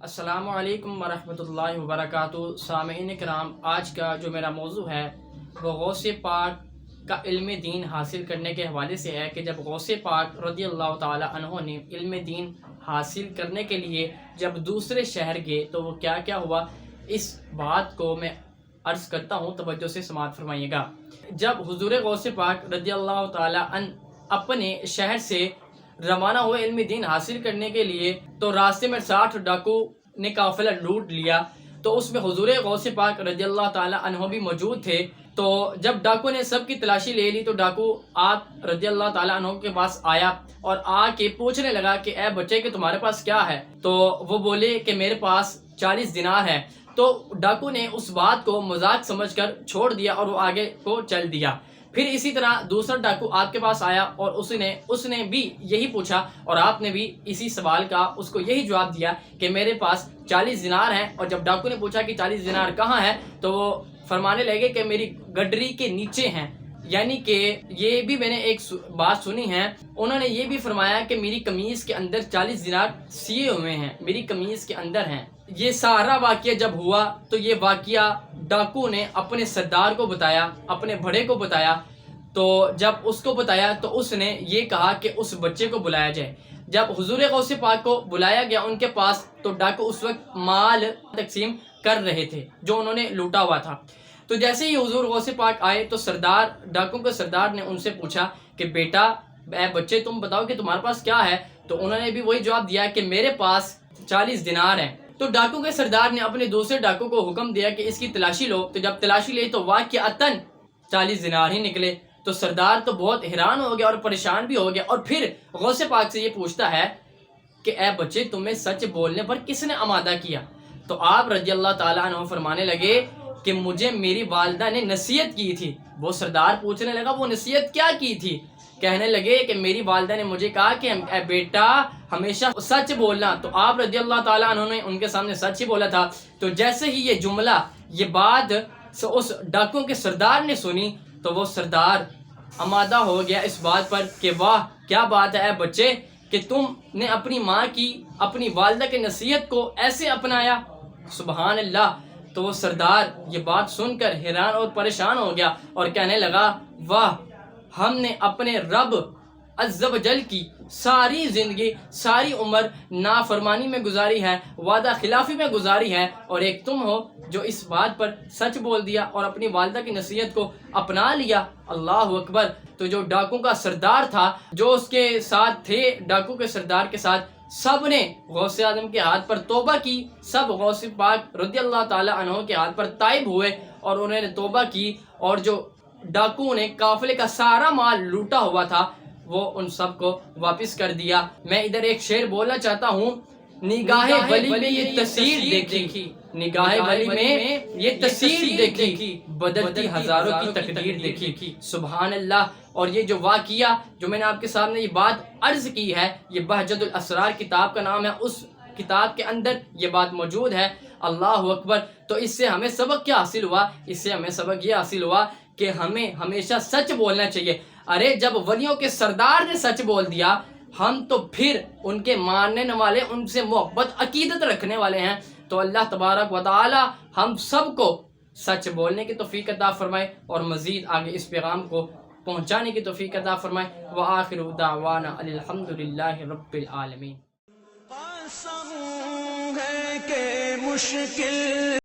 السلام علیکم ورحمۃ اللہ وبرکاتہ۔ سامعین کرام، آج کا جو میرا موضوع ہے وہ غوث پاک کا علم دین حاصل کرنے کے حوالے سے ہے کہ جب غوث پاک رضی اللہ تعالی عنہ نے علم دین حاصل کرنے کے لیے جب دوسرے شہر گئے تو وہ کیا کیا ہوا، اس بات کو میں عرض کرتا ہوں، توجہ سے سماعت فرمائیے گا۔ جب حضور غوث پاک رضی اللہ تعالی عنہ اپنے شہر سے روانہ ہوئے علم دین حاصل کرنے کے لیے تو راستے میں 60 ڈاکو نے قافلہ لوٹ لیا، تو اس میں حضور غوث پاک رضی اللہ تعالی عنہ بھی موجود تھے۔ تو جب ڈاکو نے سب کی تلاشی لے لی تو ڈاکو آپ رضی اللہ تعالی عنہ کے پاس آیا اور آ کے پوچھنے لگا کہ اے بچے کہ تمہارے پاس کیا ہے؟ تو وہ بولے کہ میرے پاس 40 دینار ہے۔ تو ڈاکو نے اس بات کو مذاق سمجھ کر چھوڑ دیا اور وہ آگے کو چل دیا۔ پھر اسی طرح دوسرا ڈاکو آپ کے پاس آیا اور اس نے بھی یہی پوچھا اور آپ نے بھی اسی سوال کا اس کو یہی جواب دیا کہ میرے پاس 40 دینار ہیں۔ اور جب ڈاکو نے پوچھا کہ 40 دینار کہاں ہے تو وہ فرمانے لگے کہ میری گڈری کے نیچے ہیں، یعنی کہ یہ بھی میں نے ایک بات سنی ہے، انہوں نے یہ بھی فرمایا کہ میری قمیض کے اندر 40 دینار سیے ہوئے ہیں، میری قمیض کے اندر ہیں۔ یہ سارا واقعہ جب ہوا تو یہ واقعہ ڈاکو نے اپنے سردار کو بتایا، اپنے بڑے کو بتایا۔ تو جب اس کو بتایا تو اس نے یہ کہا کہ اس بچے کو بلایا جائے۔ جب حضور غوث پاک کو بلایا گیا ان کے پاس تو ڈاکو اس وقت مال تقسیم کر رہے تھے جو انہوں نے لوٹا ہوا تھا۔ تو جیسے ہی حضور غوث پاک آئے تو ڈاکو کے سردار نے ان سے پوچھا کہ بیٹا اے بچے تم بتاؤ کہ تمہارے پاس کیا ہے؟ تو انہوں نے بھی وہی جواب دیا کہ میرے پاس 40 دینار ہیں۔ تو ڈاکو کے سردار نے اپنے دوسرے ڈاکو کو حکم دیا کہ اس کی تلاشی لو۔ تو جب تلاشی لی تو واقعتاً 40 دینار ہی نکلے۔ تو سردار تو بہت حیران ہو گیا اور پریشان بھی ہو گیا، اور پھر غوث پاک سے یہ پوچھتا ہے کہ اے بچے تمہیں سچ بولنے پر کس نے آمادہ کیا؟ تو آپ رضی اللہ تعالیٰ عنہ فرمانے لگے کہ مجھے میری والدہ نے نصیحت کی تھی۔ وہ سردار پوچھنے لگا وہ نصیحت کیا کی تھی؟ کہنے لگے کہ میری والدہ نے مجھے کہا کہ اے بیٹا ہمیشہ سچ بولنا۔ تو آپ رضی اللہ تعالیٰ عنہ نے ان کے سامنے سچ ہی بولا تھا۔ تو جیسے ہی یہ جملہ یہ بات اس ڈاکو کے سردار نے سنی تو وہ سردار آمادہ ہو گیا اس بات پر کہ واہ کیا بات ہے اے بچے کہ تم نے اپنی ماں کی اپنی والدہ کی نصیحت کو ایسے اپنایا، سبحان اللہ۔ تو وہ سردار یہ بات سن کر حیران اور پریشان ہو گیا اور کہنے لگا واہ ہم نے اپنے رب عز و جل کی ساری زندگی ساری عمر نافرمانی میں گزاری ہے، وعدہ خلافی میں گزاری ہے، اور ایک تم ہو جو اس بات پر سچ بول دیا اور اپنی والدہ کی نصیحت کو اپنا لیا۔ اللہ اکبر۔ تو جو ڈاکو کا سردار تھا، جو اس کے ساتھ تھے ڈاکو کے سردار کے ساتھ، سب نے غوث اعظم کے ہاتھ پر توبہ کی، سب غوث پاک رضی اللہ تعالی عنہ کے ہاتھ پر تائب ہوئے اور انہوں نے توبہ کی، اور جو ڈاکو نے قافلے کا سارا مال لوٹا ہوا تھا وہ ان سب کو واپس کر دیا۔ میں ادھر ایک شعر بولنا چاہتا ہوں، نگاہ ولی میں یہ تصویر دیکھی، نگاہ ولی میں یہ تصویر دیکھی، بدلتی ہزاروں کی تقدیر دیکھی، سبحان اللہ۔ اور یہ جو واقعہ جو میں نے آپ کے سامنے یہ بات عرض کی ہے، یہ بہجت الاسرار کتاب کا نام ہے، اس کتاب کے اندر یہ بات موجود ہے۔ اللہ اکبر۔ تو اس سے ہمیں سبق کیا حاصل ہوا؟ اس سے ہمیں سبق یہ حاصل ہوا کہ ہمیں ہمیشہ سچ بولنا چاہیے۔ ارے جب ولیوں کے سردار نے سچ بول دیا، ہم تو پھر ان کے ماننے والے، ان سے محبت عقیدت رکھنے والے ہیں۔ تو اللہ تبارک و تعالی ہم سب کو سچ بولنے کی توفیق عطا فرمائے اور مزید آگے اس پیغام کو پہنچانے کی توفیق عطا فرمائے۔ وآخر دعوانا الحمدللہ رب العالمین۔ قسم ہے کہ مشکل